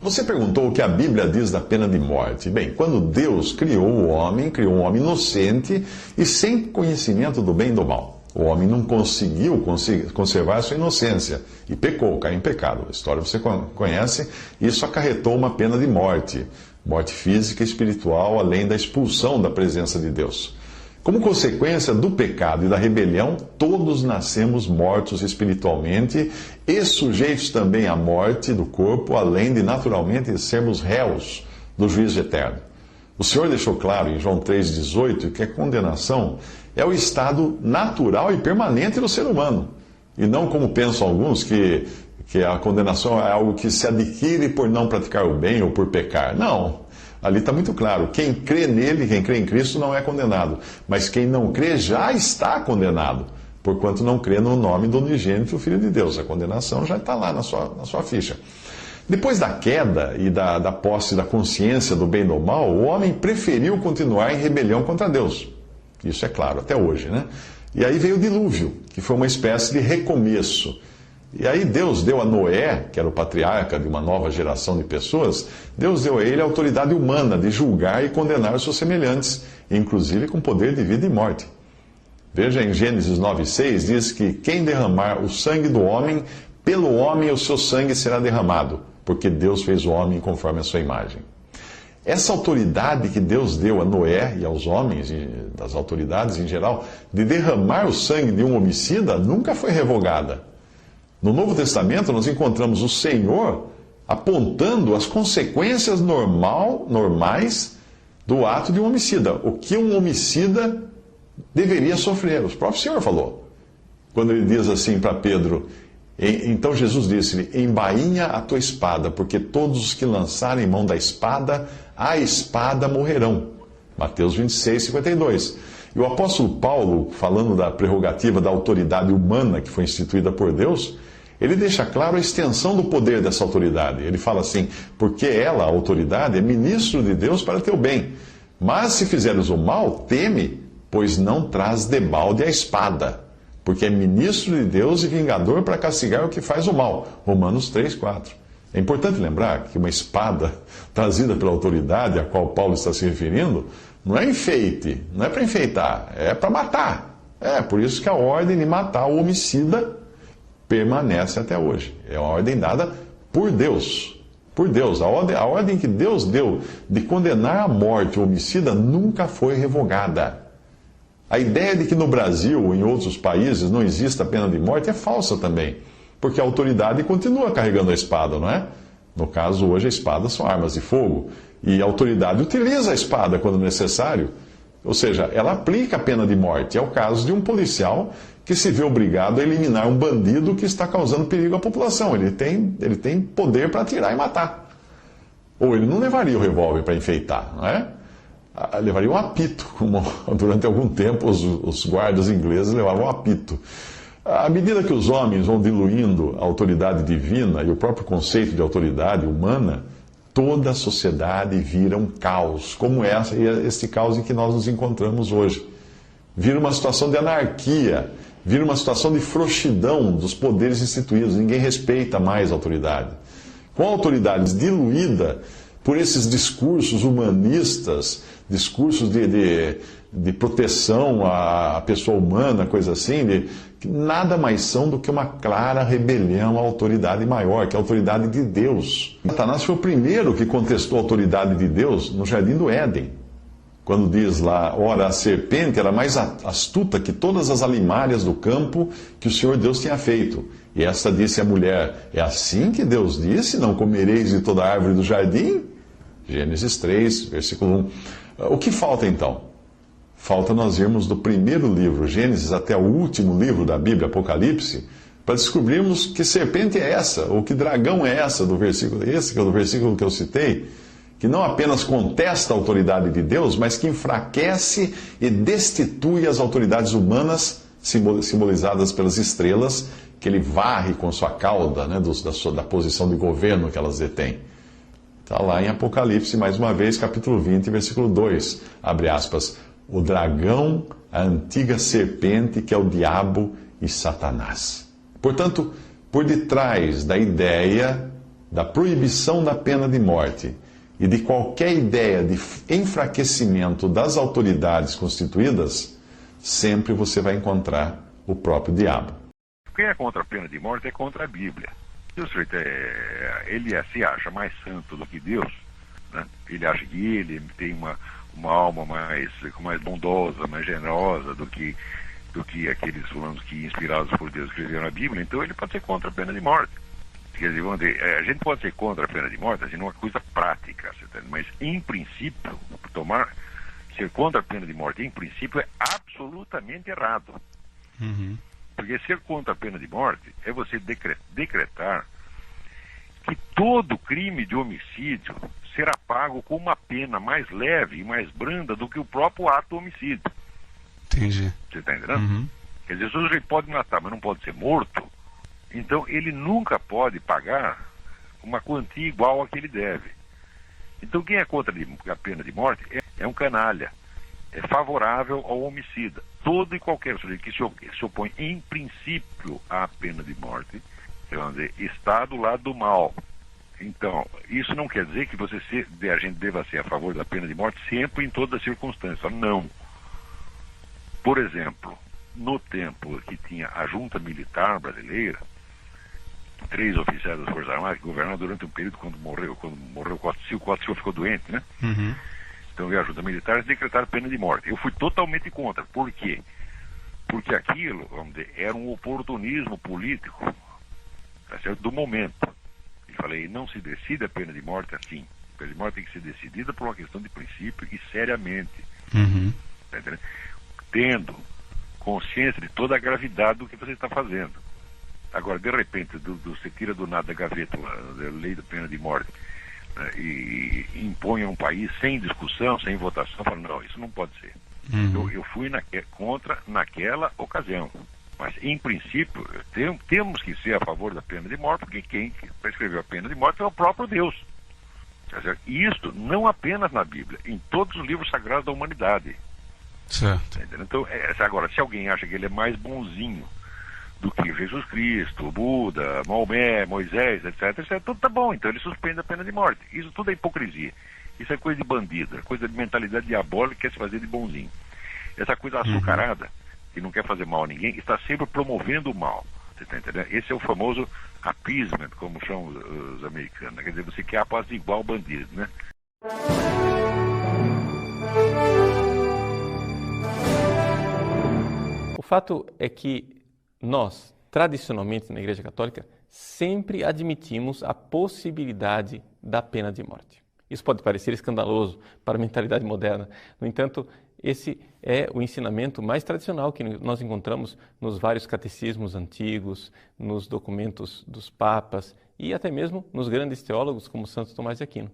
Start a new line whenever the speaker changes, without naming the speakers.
Você perguntou o que a Bíblia diz da pena de morte. Bem, quando Deus criou um homem inocente e sem conhecimento do bem e do mal. O homem não conseguiu conservar sua inocência e pecou, caiu em pecado. A história você conhece. Isso acarretou uma pena de morte. Morte física e espiritual, além da expulsão da presença de Deus. Como consequência do pecado e da rebelião, todos nascemos mortos espiritualmente e sujeitos também à morte do corpo, além de naturalmente sermos réus do juízo eterno. O Senhor deixou claro em João 3,18 que a condenação é o estado natural e permanente do ser humano. E não como pensam alguns que a condenação é algo que se adquire por não praticar o bem ou por pecar. Não. Ali está muito claro, quem crê nele, quem crê em Cristo não é condenado, mas quem não crê já está condenado, porquanto não crê no nome do unigênito Filho de Deus. A condenação já está lá na sua ficha. Depois da queda e da posse da consciência do bem e do mal, o homem preferiu continuar em rebelião contra Deus. Isso é claro, até hoje, né? E aí veio o dilúvio, que foi uma espécie de recomeço. E aí Deus deu a Noé, que era o patriarca de uma nova geração de pessoas, Deus deu a ele a autoridade humana de julgar e condenar os seus semelhantes, inclusive com poder de vida e morte. Veja em Gênesis 9,6, diz que quem derramar o sangue do homem, pelo homem o seu sangue será derramado, porque Deus fez o homem conforme a sua imagem. Essa autoridade que Deus deu a Noé e aos homens, das autoridades em geral, de derramar o sangue de um homicida, nunca foi revogada. No Novo Testamento, nós encontramos o Senhor apontando as consequências normais do ato de um homicida. O que um homicida deveria sofrer. O próprio Senhor falou. Quando ele diz assim para Pedro, então Jesus disse-lhe, embainha a tua espada, porque todos os que lançarem mão da espada, a espada morrerão. Mateus 26, 52. E o apóstolo Paulo, falando da prerrogativa da autoridade humana que foi instituída por Deus, ele deixa claro a extensão do poder dessa autoridade. Ele fala assim, porque ela, a autoridade, é ministro de Deus para teu bem. Mas se fizeres o mal, teme, pois não traz debalde a espada, porque é ministro de Deus e vingador para castigar o que faz o mal. Romanos 3, 4. É importante lembrar que uma espada trazida pela autoridade a qual Paulo está se referindo, não é enfeite, não é para enfeitar, é para matar. É por isso que a ordem de matar o homicida permanece até hoje. É uma ordem dada por Deus. Por Deus. A ordem que Deus deu de condenar à morte o homicida nunca foi revogada. A ideia de que no Brasil ou em outros países não exista a pena de morte é falsa também. Porque a autoridade continua carregando a espada, não é? No caso, hoje, a espada são armas de fogo. E a autoridade utiliza a espada quando necessário. Ou seja, ela aplica a pena de morte. É o caso de um policial que se vê obrigado a eliminar um bandido que está causando perigo à população. Ele tem poder para atirar e matar. Ou ele não levaria o revólver para enfeitar, não é? Levaria um apito, como durante algum tempo os guardas ingleses levavam um apito. À medida que os homens vão diluindo a autoridade divina e o próprio conceito de autoridade humana, toda a sociedade vira um caos, como este caos em que nós nos encontramos hoje. Vira uma situação de anarquia, vira uma situação de frouxidão dos poderes instituídos. Ninguém respeita mais a autoridade. Com a autoridade diluída por esses discursos humanistas, discursos de proteção à pessoa humana, coisa assim, que nada mais são do que uma clara rebelião à autoridade maior, que é a autoridade de Deus. Satanás foi o primeiro que contestou a autoridade de Deus no Jardim do Éden. Quando diz lá, ora, a serpente era mais astuta que todas as alimárias do campo que o Senhor Deus tinha feito. E esta disse à mulher, é assim que Deus disse, não comereis de toda a árvore do jardim? Gênesis 3, versículo 1. O que falta então? Falta nós irmos do primeiro livro, Gênesis, até o último livro da Bíblia, Apocalipse, para descobrirmos que serpente é essa, ou que dragão é essa, do versículo, esse que é o versículo que eu citei, que não apenas contesta a autoridade de Deus, mas que enfraquece e destitui as autoridades humanas, simbolizadas pelas estrelas, que ele varre com sua cauda, né, da posição de governo que elas detêm. Está lá em Apocalipse, mais uma vez, capítulo 20, versículo 2, abre aspas, o dragão, a antiga serpente, que é o diabo e Satanás. Portanto, por detrás da ideia da proibição da pena de morte e de qualquer ideia de enfraquecimento das autoridades constituídas, sempre você vai encontrar o próprio diabo.
Quem é contra a pena de morte é contra a Bíblia. Se o sujeito ele se acha mais santo do que Deus, né? Ele acha que ele tem uma alma mais bondosa, mais generosa do que aqueles fulanos que, inspirados por Deus, escreveram a Bíblia, então ele pode ser contra a pena de morte. Quer dizer, vamos dizer, a gente pode ser contra a pena de morte, assim, numa coisa prática, mas em princípio, ser contra a pena de morte, em princípio, é absolutamente errado.
Uhum.
Porque ser contra a pena de morte é você decretar que todo crime de homicídio será pago com uma pena mais leve e mais branda do que o próprio ato homicídio.
Entendi.
Você está entendendo?
Uhum.
Quer dizer, se o sujeito pode matar, mas não pode ser morto, então ele nunca pode pagar uma quantia igual a que ele deve. Então quem é contra a pena de morte é um canalha, é favorável ao homicida. Todo e qualquer sujeito que se opõe em princípio à pena de morte, vamos dizer, está do lado do mal. Então, isso não quer dizer que a gente deva ser a favor da pena de morte sempre, em todas as circunstâncias. Não. Por exemplo, no tempo que tinha a junta militar brasileira, 3 oficiais das Forças Armadas que governaram durante um período quando morreu Costa Silva ficou doente, né?
Uhum.
Então veio a junta militar e decretaram pena de morte. Eu fui totalmente contra. Por quê? Porque aquilo, vamos dizer, era um oportunismo político, tá certo? Do momento. E falei, não se decide a pena de morte assim. A pena de morte tem que ser decidida por uma questão de princípio e seriamente.
Uhum.
Tá entendendo? Tendo consciência de toda a gravidade do que você está fazendo. Agora, de repente, você tira do nada da gaveta a lei da pena de morte, né, e impõe a um país sem discussão, sem votação, fala, não, isso não pode ser.
Uhum.
Eu fui contra naquela ocasião. Mas, em princípio, temos que ser a favor da pena de morte, porque quem prescreveu a pena de morte é o próprio Deus. Tá certo? E isto não apenas na Bíblia, em todos os livros sagrados da humanidade.
Certo.
Então, agora, se alguém acha que ele é mais bonzinho do que Jesus Cristo, Buda, Maomé, Moisés, etc., tudo tá bom, então ele suspende a pena de morte. Isso tudo é hipocrisia. Isso é coisa de bandido, é coisa de mentalidade diabólica que quer se fazer de bonzinho. Essa coisa açucarada, que não quer fazer mal a ninguém, está sempre promovendo o mal. Você está entendendo? Esse é o famoso appeasement, como chamam os americanos. Quer dizer, você quer apaziguar o bandido, né?
O fato é que nós, tradicionalmente na Igreja Católica, sempre admitimos a possibilidade da pena de morte. Isso pode parecer escandaloso para a mentalidade moderna. No entanto, esse é o ensinamento mais tradicional que nós encontramos nos vários catecismos antigos, nos documentos dos papas e até mesmo nos grandes teólogos como Santo Tomás de Aquino.